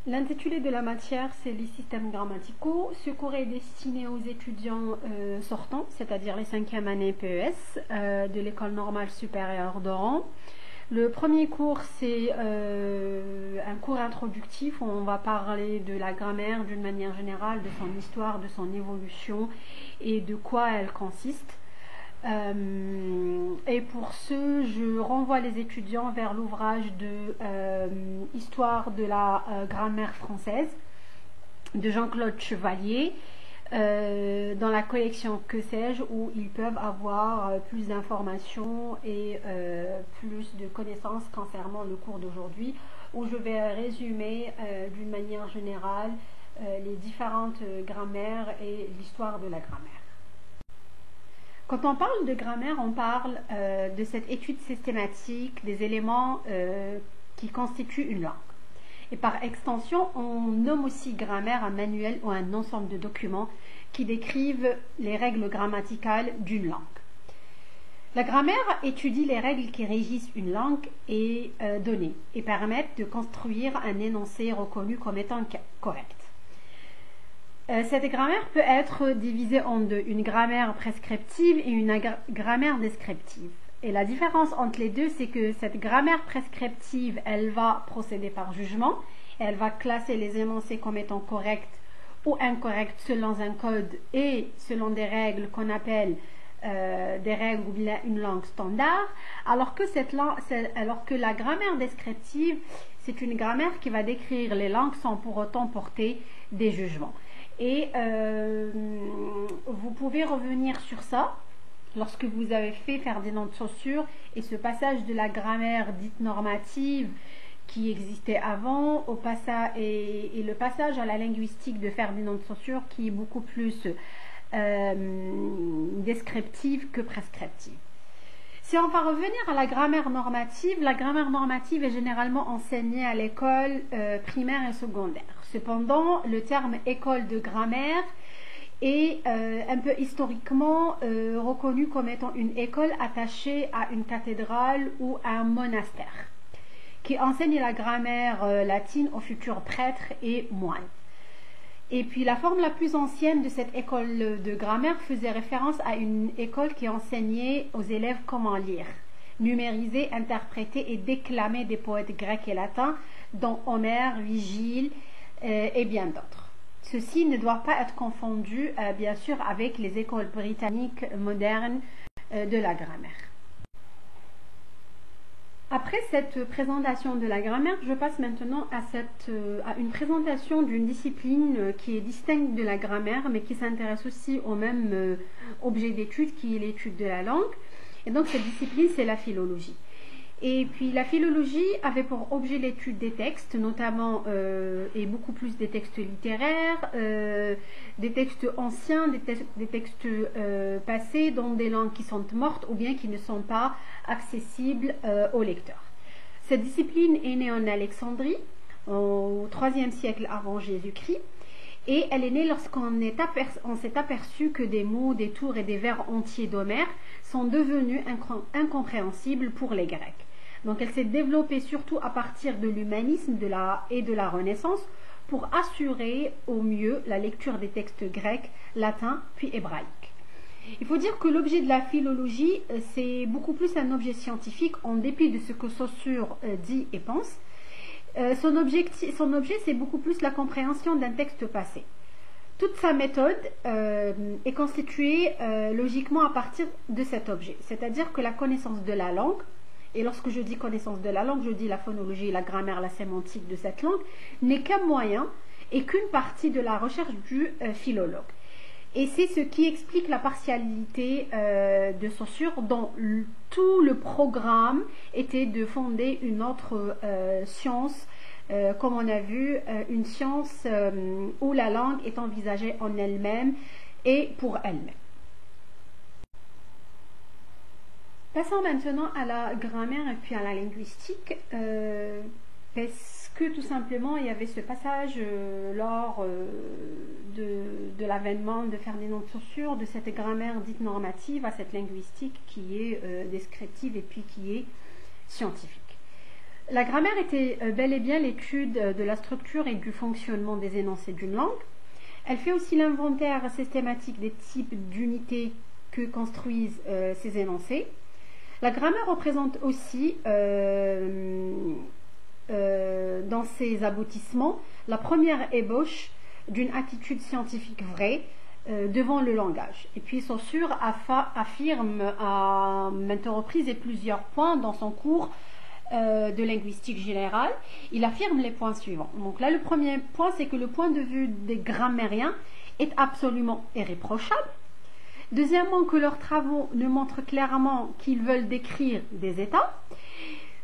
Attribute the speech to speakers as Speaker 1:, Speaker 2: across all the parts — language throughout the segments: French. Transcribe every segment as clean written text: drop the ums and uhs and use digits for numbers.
Speaker 1: L'intitulé de la matière, c'est les systèmes grammaticaux. Ce cours est destiné aux étudiants sortants, c'est-à-dire les 5e années PES de l'École normale supérieure d'Oran. Le premier cours, c'est un cours introductif où on va parler de la grammaire d'une manière générale, de son histoire, de son évolution et de quoi elle consiste. Et pour ce, je renvoie les étudiants vers l'ouvrage de Histoire de la grammaire française de Jean-Claude Chevalier dans la collection Que sais-je, où ils peuvent avoir plus d'informations et plus de connaissances concernant le cours d'aujourd'hui, où je vais résumer d'une manière générale les différentes grammaires et l'histoire de la grammaire. Quand on parle de grammaire, on parle de cette étude systématique des éléments qui constituent une langue. Et par extension, on nomme aussi grammaire un manuel ou un ensemble de documents qui décrivent les règles grammaticales d'une langue. La grammaire étudie les règles qui régissent une langue et donnée et permettent de construire un énoncé reconnu comme étant correct. Cette grammaire peut être divisée en deux, une grammaire prescriptive et une grammaire descriptive. Et la différence entre les deux, c'est que cette grammaire prescriptive, elle va procéder par jugement, elle va classer les énoncés comme étant corrects ou incorrects selon un code et selon des règles qu'on appelle des règles ou bien une langue standard, alors que la grammaire descriptive, c'est une grammaire qui va décrire les langues sans pour autant porter des jugements. Et vous pouvez revenir sur ça lorsque vous avez fait Ferdinand de Saussure et ce passage de la grammaire dite normative qui existait avant et le passage à la linguistique de Ferdinand de Saussure qui est beaucoup plus descriptive que prescriptive. Si on va revenir à la grammaire normative est généralement enseignée à l'école primaire et secondaire. Cependant, le terme école de grammaire est un peu historiquement reconnu comme étant une école attachée à une cathédrale ou à un monastère qui enseigne la grammaire latine aux futurs prêtres et moines. Et puis la forme la plus ancienne de cette école de grammaire faisait référence à une école qui enseignait aux élèves comment lire, numériser, interpréter et déclamer des poètes grecs et latins, dont Homère, Vigile et bien d'autres. Ceci ne doit pas être confondu, bien sûr, avec les écoles britanniques modernes de la grammaire. Après cette présentation de la grammaire, je passe maintenant à une présentation d'une discipline qui est distincte de la grammaire, mais qui s'intéresse aussi au même objet d'étude qui est l'étude de la langue. Et donc cette discipline, c'est la philologie. Et puis la philologie avait pour objet l'étude des textes, notamment et beaucoup plus des textes littéraires, des textes anciens, des textes passés dans des langues qui sont mortes ou bien qui ne sont pas accessibles aux lecteurs. Cette discipline est née en Alexandrie au IIIe siècle avant Jésus-Christ et elle est née lorsqu'on s'est aperçu que des mots, des tours et des vers entiers d'Homère sont devenus incompréhensibles pour les Grecs. Donc elle s'est développée surtout à partir de l'humanisme et de la Renaissance pour assurer au mieux la lecture des textes grecs, latins puis hébraïques. Il faut dire que l'objet de la philologie, c'est beaucoup plus un objet scientifique en dépit de ce que Saussure dit et pense. Son objet, c'est beaucoup plus la compréhension d'un texte passé. Toute sa méthode est constituée logiquement à partir de cet objet, c'est-à-dire que la connaissance de la langue, et lorsque je dis connaissance de la langue, je dis la phonologie, la grammaire, la sémantique de cette langue, n'est qu'un moyen et qu'une partie de la recherche du philologue. Et c'est ce qui explique la partialité de Saussure dont tout le programme était de fonder une autre science, comme on a vu, une science où la langue est envisagée en elle-même et pour elle-même. Passons maintenant à la grammaire et puis à la linguistique, parce que tout simplement il y avait ce passage lors de l'avènement de Ferdinand de Saussure, de cette grammaire dite normative à cette linguistique qui est descriptive et puis qui est scientifique. La grammaire était bel et bien l'étude de la structure et du fonctionnement des énoncés d'une langue. Elle fait aussi l'inventaire systématique des types d'unités que construisent ces énoncés. La grammaire représente aussi, dans ses aboutissements, la première ébauche d'une attitude scientifique vraie devant le langage. Et puis Saussure affirme à maintes reprises et plusieurs points dans son cours de linguistique générale, il affirme les points suivants. Donc là, le premier point, c'est que le point de vue des grammairiens est absolument irréprochable. Deuxièmement, que leurs travaux ne montrent clairement qu'ils veulent décrire des états.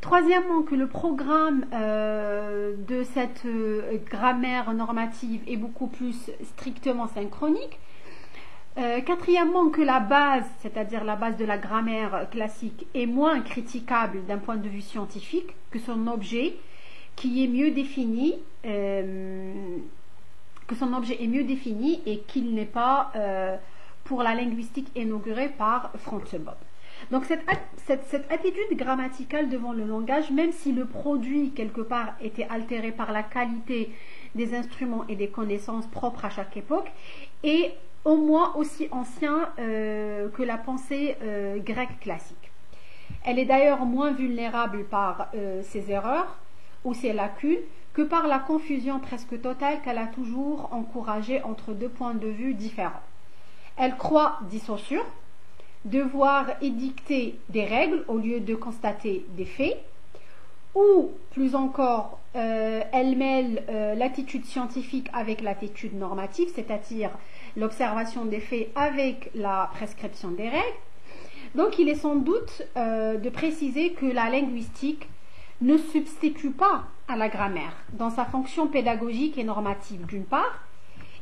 Speaker 1: Troisièmement, que le programme de cette grammaire normative est beaucoup plus strictement synchronique. Quatrièmement, que la base, c'est-à-dire la base de la grammaire classique, est moins critiquable d'un point de vue scientifique que son objet, qui est mieux défini, et qu'il n'est pas pour la linguistique inaugurée par Franz Bopp. Donc cette attitude grammaticale devant le langage, même si le produit quelque part était altéré par la qualité des instruments et des connaissances propres à chaque époque, est au moins aussi ancien que la pensée grecque classique. Elle est d'ailleurs moins vulnérable par ses erreurs ou ses lacunes que par la confusion presque totale qu'elle a toujours encouragée entre deux points de vue différents. Elle croit, dit Saussure, devoir édicter des règles au lieu de constater des faits, ou plus encore, elle mêle l'attitude scientifique avec l'attitude normative, c'est-à-dire l'observation des faits avec la prescription des règles. Donc il est sans doute de préciser que la linguistique ne substitue pas à la grammaire dans sa fonction pédagogique et normative d'une part,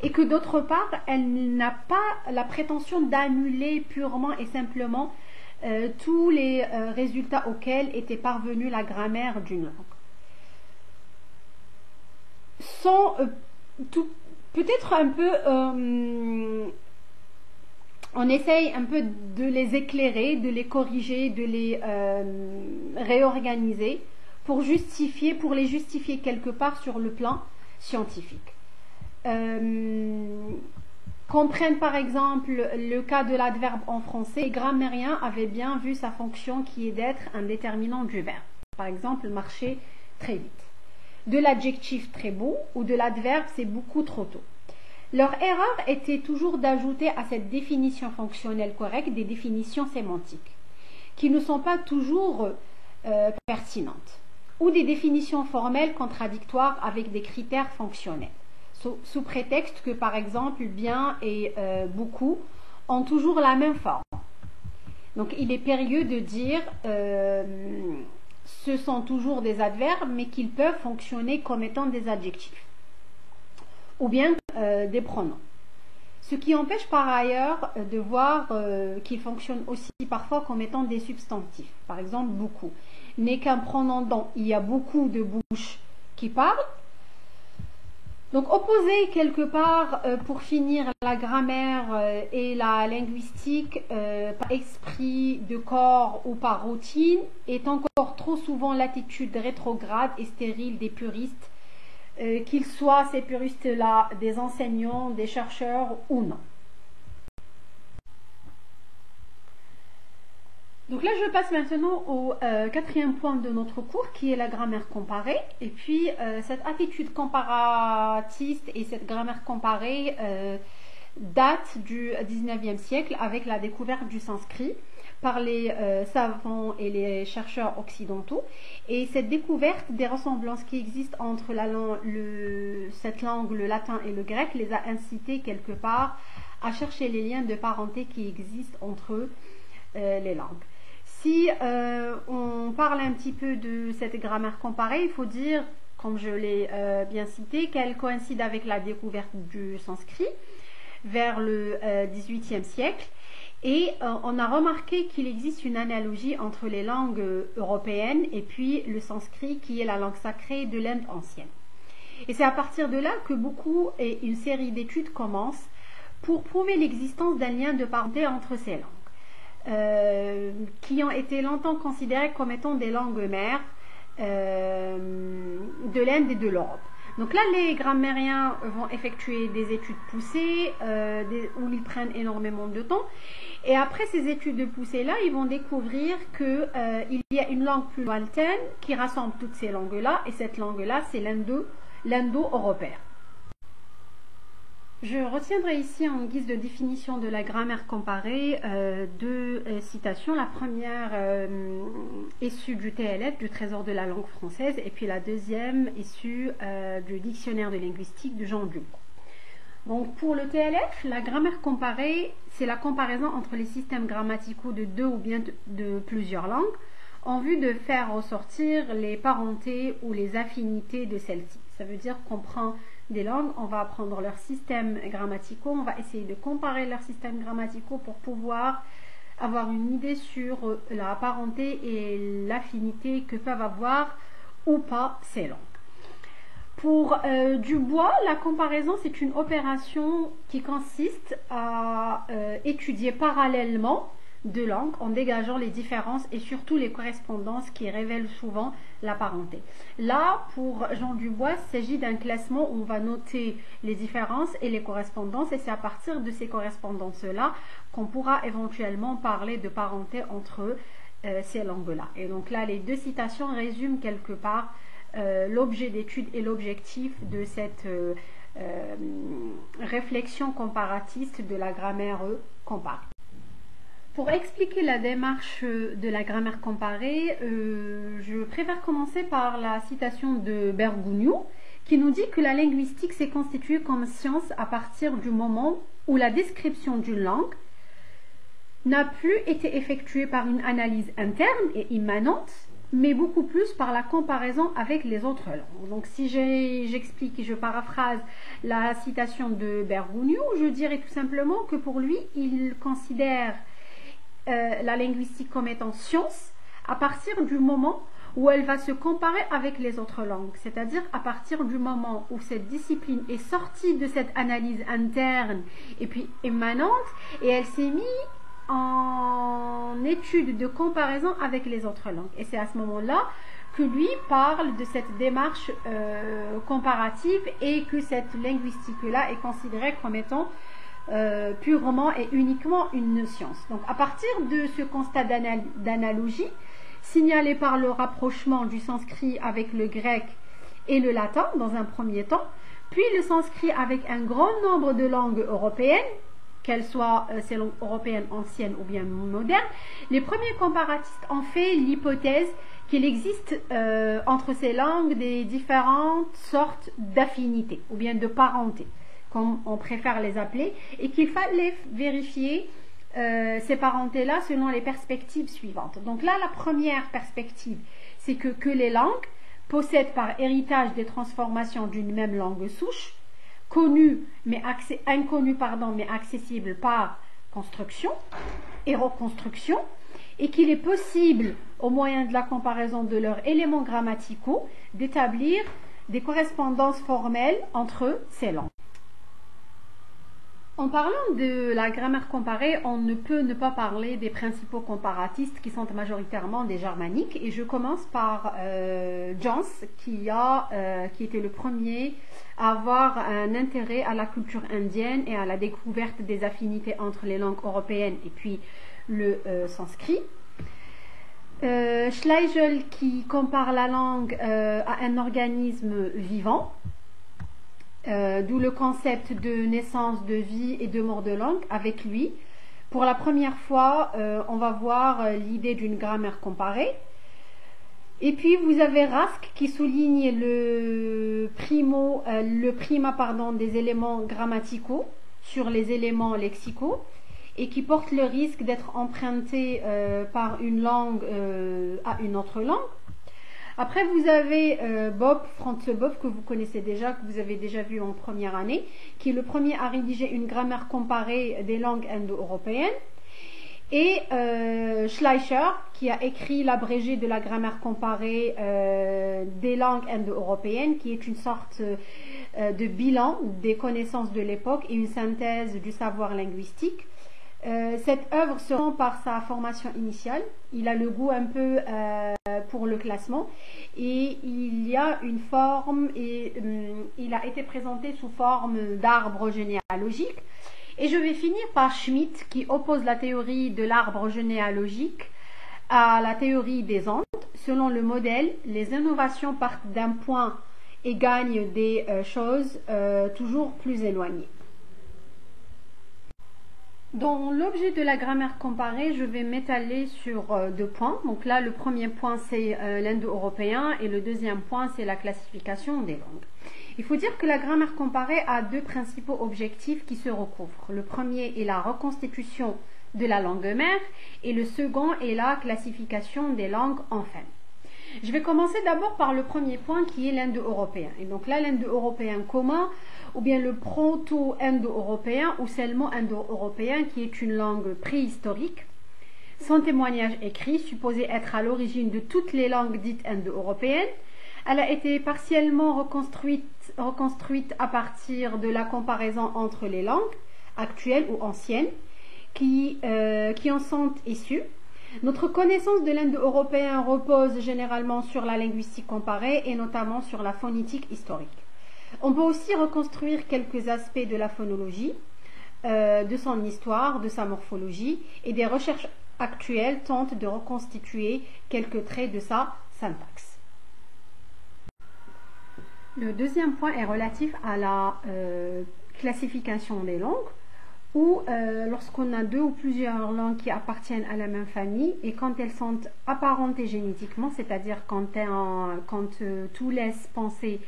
Speaker 1: et que d'autre part, elle n'a pas la prétention d'annuler purement et simplement tous les résultats auxquels était parvenue la grammaire d'une langue. Sans peut-être un peu, on essaye un peu de les éclairer, de les corriger, de les réorganiser pour les justifier quelque part sur le plan scientifique. Comprennent par exemple le cas de l'adverbe en français. Les grammairiens avaient bien vu sa fonction qui est d'être un déterminant du verbe. Par exemple, marcher très vite. De l'adjectif très beau ou de l'adverbe c'est beaucoup trop tôt. Leur erreur était toujours d'ajouter à cette définition fonctionnelle correcte des définitions sémantiques qui ne sont pas toujours pertinentes ou des définitions formelles contradictoires avec des critères fonctionnels, sous prétexte que par exemple bien et beaucoup ont toujours la même forme. Donc il est périlleux de dire ce sont toujours des adverbes mais qu'ils peuvent fonctionner comme étant des adjectifs ou bien des pronoms. Ce qui empêche par ailleurs de voir qu'ils fonctionnent aussi parfois comme étant des substantifs. Par exemple, beaucoup n'est qu'un pronom dont il y a beaucoup de bouches qui parlent. Donc opposer quelque part, pour finir, la grammaire et la linguistique par esprit de corps ou par routine est encore trop souvent l'attitude rétrograde et stérile des puristes, qu'ils soient ces puristes-là des enseignants, des chercheurs ou non. Donc là, je passe maintenant au quatrième point de notre cours, qui est la grammaire comparée. Et puis, cette attitude comparatiste et cette grammaire comparée date du 19e siècle avec la découverte du sanskrit par les savants et les chercheurs occidentaux. Et cette découverte des ressemblances qui existent entre cette langue, le latin et le grec, les a incités quelque part à chercher les liens de parenté qui existent entre les langues. Si on parle un petit peu de cette grammaire comparée, il faut dire, comme je l'ai bien cité, qu'elle coïncide avec la découverte du sanskrit vers le XVIIIe siècle. Et on a remarqué qu'il existe une analogie entre les langues européennes et puis le sanskrit qui est la langue sacrée de l'Inde ancienne. Et c'est à partir de là que beaucoup et une série d'études commencent pour prouver l'existence d'un lien de parenté entre ces langues, qui ont été longtemps considérées comme étant des langues mères, de l'Inde et de l'Europe. Donc là, les grammairiens vont effectuer des études poussées où ils prennent énormément de temps. Et après ces études poussées-là, ils vont découvrir qu'il y a une langue plus lointaine qui rassemble toutes ces langues-là. Et cette langue-là, c'est l'indo-européen. Je retiendrai ici en guise de définition de la grammaire comparée deux citations. La première issue du TLF, du Trésor de la langue française, et puis la deuxième issue du Dictionnaire de linguistique de Jean Dubois. Donc pour le TLF, la grammaire comparée, c'est la comparaison entre les systèmes grammaticaux de deux ou bien de plusieurs langues en vue de faire ressortir les parentés ou les affinités de celles-ci. Ça veut dire qu'on prend des langues, on va apprendre leurs systèmes grammaticaux, on va essayer de comparer leurs systèmes grammaticaux pour pouvoir avoir une idée sur la parenté et l'affinité que peuvent avoir ou pas ces langues. Pour Dubois, la comparaison, c'est une opération qui consiste à étudier parallèlement deux langues en dégageant les différences et surtout les correspondances qui révèlent souvent la parenté. Là, pour Jean Dubois, il s'agit d'un classement où on va noter les différences et les correspondances et c'est à partir de ces correspondances-là qu'on pourra éventuellement parler de parenté entre ces langues-là. Et donc là, les deux citations résument quelque part l'objet d'étude et l'objectif de cette réflexion comparatiste de la grammaire comparée. Pour expliquer la démarche de la grammaire comparée, je préfère commencer par la citation de Bergogneau qui nous dit que la linguistique s'est constituée comme science à partir du moment où la description d'une langue n'a plus été effectuée par une analyse interne et immanente, mais beaucoup plus par la comparaison avec les autres langues. Donc si j'explique et je paraphrase la citation de Bergogneau, je dirais tout simplement que pour lui, il considère la linguistique comme étant science à partir du moment où elle va se comparer avec les autres langues, c'est-à-dire à partir du moment où cette discipline est sortie de cette analyse interne et puis émanente et elle s'est mise en étude de comparaison avec les autres langues. Et c'est à ce moment-là que lui parle de cette démarche comparative et que cette linguistique-là est considérée comme étant purement et uniquement une science. Donc à partir de ce constat d'analogie, signalé par le rapprochement du sanskrit avec le grec et le latin dans un premier temps, puis le sanskrit avec un grand nombre de langues européennes, qu'elles soient ces langues européennes anciennes ou bien modernes, les premiers comparatistes ont fait l'hypothèse qu'il existe entre ces langues des différentes sortes d'affinités ou bien de parenté, comme on préfère les appeler, et qu'il fallait vérifier ces parentés-là selon les perspectives suivantes. Donc là, la première perspective, c'est que les langues possèdent par héritage des transformations d'une même langue souche, inconnue mais accessible par construction et reconstruction, et qu'il est possible, au moyen de la comparaison de leurs éléments grammaticaux, d'établir des correspondances formelles entre ces langues. En parlant de la grammaire comparée, on ne peut ne pas parler des principaux comparatistes qui sont majoritairement des germaniques. Et je commence par Jans, qui était le premier à avoir un intérêt à la culture indienne et à la découverte des affinités entre les langues européennes et puis le sanskrit. Schlegel, qui compare la langue à un organisme vivant. D'où le concept de naissance, de vie et de mort de langue avec lui. Pour la première fois, on va voir l'idée d'une grammaire comparée. Et puis vous avez Rask qui souligne le primat des éléments grammaticaux sur les éléments lexicaux et qui porte le risque d'être emprunté par une langue à une autre langue. Après, vous avez Franz Bopp, que vous connaissez déjà, que vous avez déjà vu en première année, qui est le premier à rédiger une grammaire comparée des langues indo-européennes. Et Schleicher, qui a écrit l'abrégé de la grammaire comparée des langues indo-européennes, qui est une sorte de bilan des connaissances de l'époque et une synthèse du savoir linguistique. Cette œuvre se rend par sa formation initiale. Il a le goût un peu pour le classement et il y a une forme et il a été présenté sous forme d'arbre généalogique. Et je vais finir par Schmitt qui oppose la théorie de l'arbre généalogique à la théorie des ondes. Selon le modèle, les innovations partent d'un point et gagnent des choses toujours plus éloignées. Dans l'objet de la grammaire comparée, je vais m'étaler sur deux points. Donc là, le premier point, c'est l'indo-européen et le deuxième point, c'est la classification des langues. Il faut dire que la grammaire comparée a deux principaux objectifs qui se recouvrent. Le premier est la reconstitution de la langue mère et le second est la classification des langues enfin. Je vais commencer d'abord par le premier point qui est l'indo-européen. Et donc là, l'indo-européen commun ou bien le proto-indo-européen ou seulement indo-européen qui est une langue préhistorique, sans témoignage écrit, supposée être à l'origine de toutes les langues dites indo-européennes. Elle a été partiellement reconstruite à partir de la comparaison entre les langues actuelles ou anciennes qui en sont issues. Notre connaissance de l'indo-européen repose généralement sur la linguistique comparée et notamment sur la phonétique historique. On peut aussi reconstruire quelques aspects de la phonologie, de son histoire, de sa morphologie, et des recherches actuelles tentent de reconstituer quelques traits de sa syntaxe. Le deuxième point est relatif à la classification des langues, où lorsqu'on a deux ou plusieurs langues qui appartiennent à la même famille et quand elles sont apparentées génétiquement, c'est-à-dire quand tout laisse penser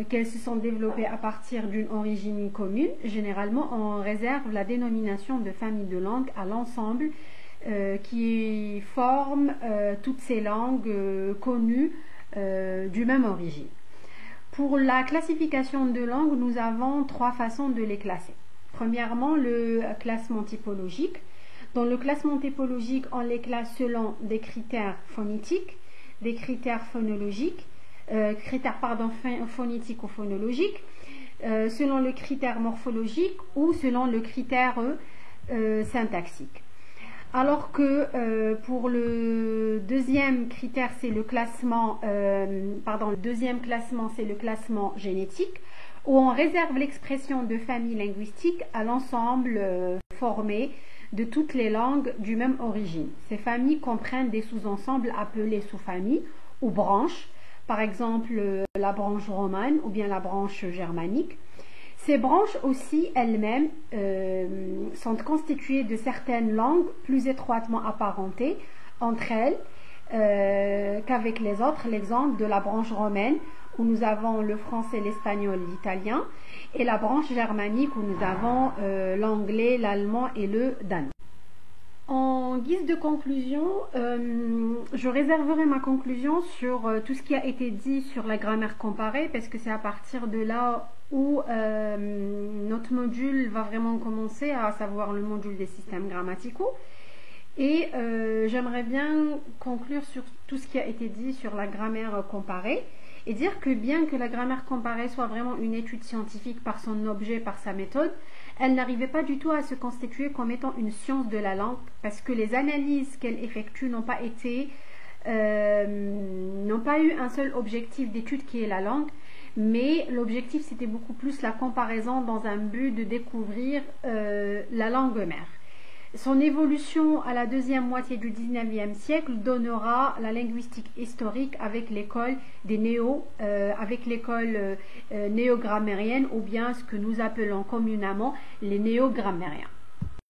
Speaker 1: qu'elles se sont développées à partir d'une origine commune, généralement on réserve la dénomination de famille de langues à l'ensemble qui forme toutes ces langues connues du même origine. Pour la classification de langues, nous avons trois façons de les classer. Premièrement, le classement typologique. Dans le classement typologique, on les classe selon des critères phonétiques, des critères phonologiques, phonétiques ou phonologiques, selon le critère morphologique ou selon le critère syntaxique. Alors que pour le deuxième critère, c'est le classement, le deuxième classement, c'est le classement génétique, où on réserve l'expression de famille linguistique à l'ensemble formé de toutes les langues du même origine. Ces familles comprennent des sous-ensembles appelés sous-familles ou branches, par exemple la branche romane ou bien la branche germanique. Ces branches aussi elles-mêmes sont constituées de certaines langues plus étroitement apparentées entre elles qu'avec les autres. L'exemple de la branche romaine où nous avons le français, l'espagnol, l'italien, et la branche germanique où nous avons l'anglais, l'allemand et le danois. En guise de conclusion, je réserverai ma conclusion sur tout ce qui a été dit sur la grammaire comparée parce que c'est à partir de là où notre module va vraiment commencer, à savoir le module des systèmes grammaticaux. Et j'aimerais bien conclure sur tout ce qui a été dit sur la grammaire comparée et dire que bien que la grammaire comparée soit vraiment une étude scientifique par son objet, par sa méthode, elle n'arrivait pas du tout à se constituer comme étant une science de la langue parce que les analyses qu'elle effectue n'ont pas eu un seul objectif d'étude qui est la langue, mais l'objectif c'était beaucoup plus la comparaison dans un but de découvrir la langue mère. Son évolution à la deuxième moitié du 19e siècle donnera la linguistique historique avec l'école des néo-grammairienne ou bien ce que nous appelons communément les néo-grammairiens.